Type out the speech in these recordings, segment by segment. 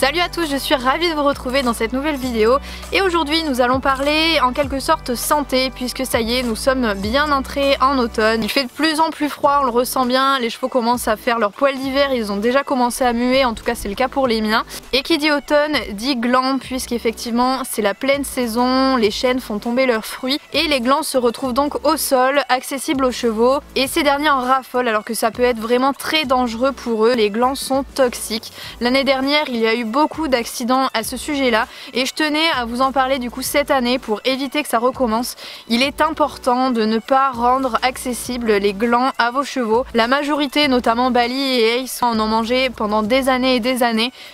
Salut à tous, je suis ravie de vous retrouver dans cette nouvelle vidéo et aujourd'hui nous allons parler en quelque sorte santé puisque ça y est, nous sommes bien entrés en automne. Il fait de plus en plus froid, on le ressent bien, les chevaux commencent à faire leur poil d'hiver, ils ont déjà commencé à muer, en tout cas c'est le cas pour les miens. Et qui dit automne dit glands puisqu'effectivement c'est la pleine saison, les chênes font tomber leurs fruits et les glands se retrouvent donc au sol, accessibles aux chevaux et ces derniers en raffolent alors que ça peut être vraiment très dangereux pour eux, les glands sont toxiques. L'année dernière il y a eu beaucoup d'accidents à ce sujet là et je tenais à vous en parler du coup cette année pour éviter que ça recommence. Il est important de ne pas rendre accessibles les glands à vos chevaux. La majorité, notamment Bali et Ace, en ont mangé pendant des années,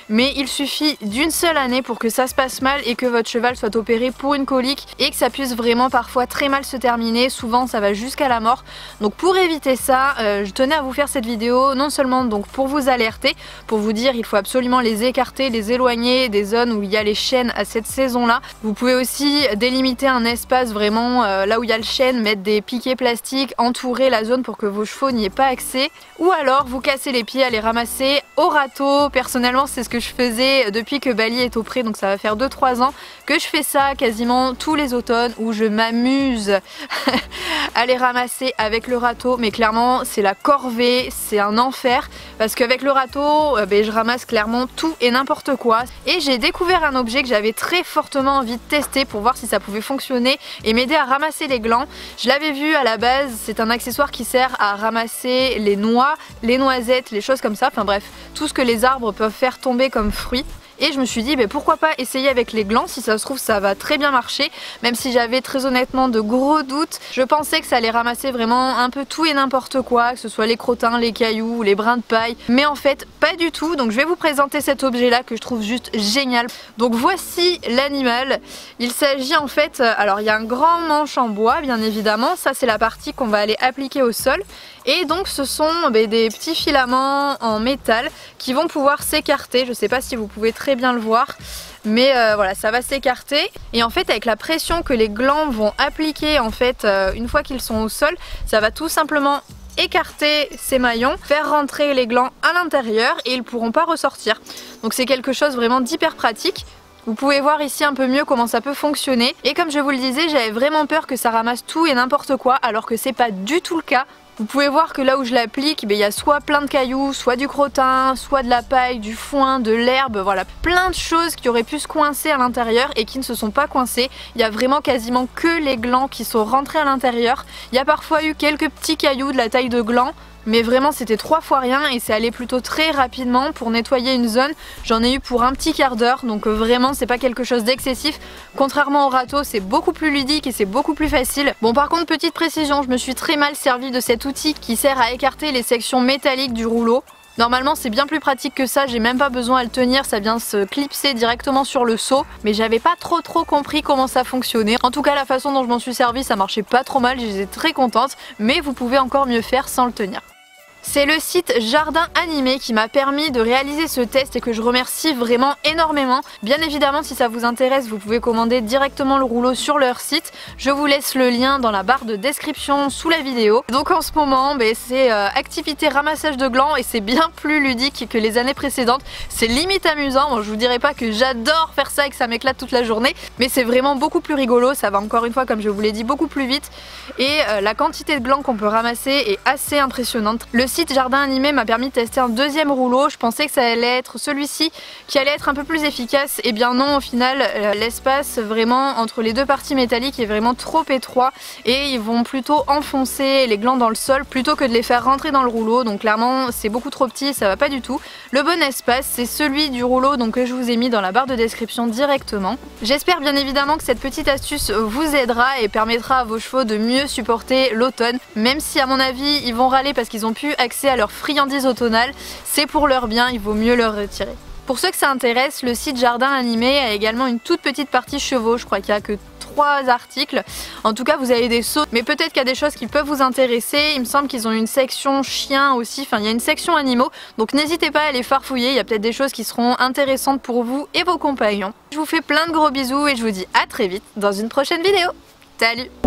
mais il suffit d'une seule année pour que ça se passe mal et que votre cheval soit opéré pour une colique et que ça puisse vraiment parfois très mal se terminer, souvent ça va jusqu'à la mort. Donc pour éviter ça, je tenais à vous faire cette vidéo non seulement donc pour vous alerter, pour vous dire il faut absolument les écarter, les éloigner des zones où il y a les chênes à cette saison là. Vous pouvez aussi délimiter un espace vraiment là où il y a le chêne, mettre des piquets plastiques, entourer la zone pour que vos chevaux n'y aient pas accès, ou alors vous cassez les pieds à les ramasser au râteau. Personnellement c'est ce que je faisais depuis que Bali est au pré, donc ça va faire 2-3 ans que je fais ça quasiment tous les automnes où je m'amuse à les ramasser avec le râteau, mais clairement c'est la corvée, c'est un enfer parce qu'avec le râteau je ramasse clairement tout et n'importe quoi. Et j'ai découvert un objet que j'avais très fortement envie de tester pour voir si ça pouvait fonctionner et m'aider à ramasser les glands. Je l'avais vu à la base, c'est un accessoire qui sert à ramasser les noix, les noisettes, les choses comme ça, enfin bref, tout ce que les arbres peuvent faire tomber comme fruits. Et je me suis dit pourquoi pas essayer avec les glands, si ça se trouve ça va très bien marcher, même si j'avais très honnêtement de gros doutes. Je pensais que ça allait ramasser vraiment un peu tout et n'importe quoi, que ce soit les crottins, les cailloux, les brins de paille, mais en fait pas du tout. Donc je vais vous présenter cet objet là que je trouve juste génial. Donc voici l'animal. Il s'agit en fait, alors il y a un grand manche en bois bien évidemment, ça c'est la partie qu'on va aller appliquer au sol. Et donc ce sont des petits filaments en métal qui vont pouvoir s'écarter. Je sais pas si vous pouvez très bien le voir, mais voilà, ça va s'écarter. Et en fait avec la pression que les glands vont appliquer en fait une fois qu'ils sont au sol, ça va tout simplement écarter ces maillons, faire rentrer les glands à l'intérieur et ils pourront pas ressortir. Donc c'est quelque chose vraiment d'hyper pratique. Vous pouvez voir ici un peu mieux comment ça peut fonctionner. Et comme je vous le disais, j'avais vraiment peur que ça ramasse tout et n'importe quoi, alors que c'est pas du tout le cas. Vous pouvez voir que là où je l'applique, il y a soit plein de cailloux, soit du crottin, soit de la paille, du foin, de l'herbe, voilà, plein de choses qui auraient pu se coincer à l'intérieur et qui ne se sont pas coincées. Il y a vraiment quasiment que les glands qui sont rentrés à l'intérieur. Il y a parfois eu quelques petits cailloux de la taille de gland, mais vraiment c'était 3 fois rien et c'est allé plutôt très rapidement. Pour nettoyer une zone, j'en ai eu pour un petit quart d'heure, donc vraiment c'est pas quelque chose d'excessif. Contrairement au râteau, c'est beaucoup plus ludique et c'est beaucoup plus facile. Bon, par contre, petite précision, je me suis très mal servi de cet outil qui sert à écarter les sections métalliques du rouleau. Normalement c'est bien plus pratique que ça, j'ai même pas besoin à le tenir, ça vient se clipser directement sur le seau, mais j'avais pas trop compris comment ça fonctionnait. En tout cas la façon dont je m'en suis servi, ça marchait pas trop mal, j'étais très contente, mais vous pouvez encore mieux faire sans le tenir. C'est le site Jardin Animé qui m'a permis de réaliser ce test et que je remercie vraiment énormément. Bien évidemment, si ça vous intéresse, vous pouvez commander directement le rouleau sur leur site. Je vous laisse le lien dans la barre de description sous la vidéo. Donc en ce moment, c'est activité ramassage de glands et c'est bien plus ludique que les années précédentes. C'est limite amusant. Bon, je vous dirais pas que j'adore faire ça et que ça m'éclate toute la journée, mais c'est vraiment beaucoup plus rigolo. Ça va encore une fois, comme je vous l'ai dit, beaucoup plus vite et la quantité de glands qu'on peut ramasser est assez impressionnante. Le site Jardin Animé m'a permis de tester un deuxième rouleau. Je pensais que ça allait être celui-ci qui allait être un peu plus efficace, et bien non, au final l'espace vraiment entre les deux parties métalliques est vraiment trop étroit et ils vont plutôt enfoncer les glands dans le sol plutôt que de les faire rentrer dans le rouleau. Donc clairement c'est beaucoup trop petit et ça va pas du tout. Le bon espace c'est celui du rouleau donc que je vous ai mis dans la barre de description directement. J'espère bien évidemment que cette petite astuce vous aidera et permettra à vos chevaux de mieux supporter l'automne, même si à mon avis ils vont râler parce qu'ils ont pu accès à leurs friandises automnales. C'est pour leur bien, il vaut mieux leur retirer. Pour ceux que ça intéresse, le site Jardin Animé a également une toute petite partie chevaux, je crois qu'il n'y a que 3 articles. En tout cas vous avez des sauts, mais peut-être qu'il y a des choses qui peuvent vous intéresser. Il me semble qu'ils ont une section chiens aussi, enfin il y a une section animaux, donc n'hésitez pas à les farfouiller, il y a peut-être des choses qui seront intéressantes pour vous et vos compagnons. Je vous fais plein de gros bisous et je vous dis à très vite dans une prochaine vidéo. Salut!